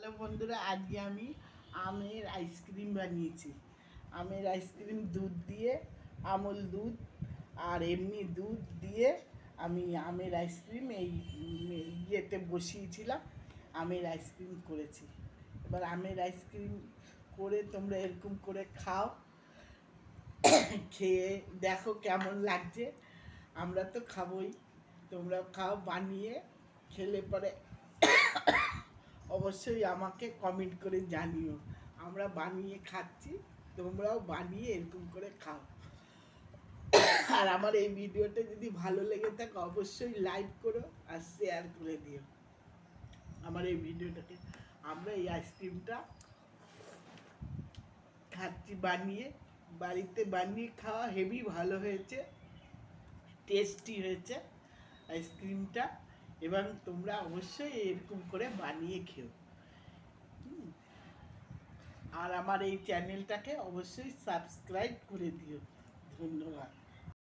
Hello বন্ধুরা, আজকে আমি আমের আইসক্রিম বানিয়েছি। আমের আইসক্রিম দুধ দিয়ে, আমল দুধ আর এমনি দুধ দিয়ে আমি আমের আইসক্রিম এই ইয়েতে বসিয়েছিলাম। আমের আইসক্রিম করেছি। এবার আমের আইসক্রিম করে তোমরা এরকম করে খাও, খেয়ে দেখো কেমন লাগছে। আমরা তো খাবোই, তোমরাও খাও। বানিয়ে খেলে পরে অবশ্যই আমাকে কমেন্ট করে জানিও। আমরা বানিয়ে খাচ্ছি, তোমরাও বানিয়ে এরকম করে খাও। আর আমার এই ভিডিওটা যদি ভালো লেগে থাকে অবশ্যই লাইক করো আর শেয়ার করে দিও আমার এই ভিডিওটাকে। আমরা এই আইসক্রিমটা খাচ্ছি বানিয়ে, বাড়িতে বানিয়ে খাওয়া হেভি ভালো হয়েছে, টেস্টি হয়েছে আইসক্রিমটা। এবং তোমরা অবশ্যই এরকম করে বানিয়ে খেও। আর আমার এই চ্যানেলটাকে অবশ্যই সাবস্ক্রাইব করে দিও। ধন্যবাদ।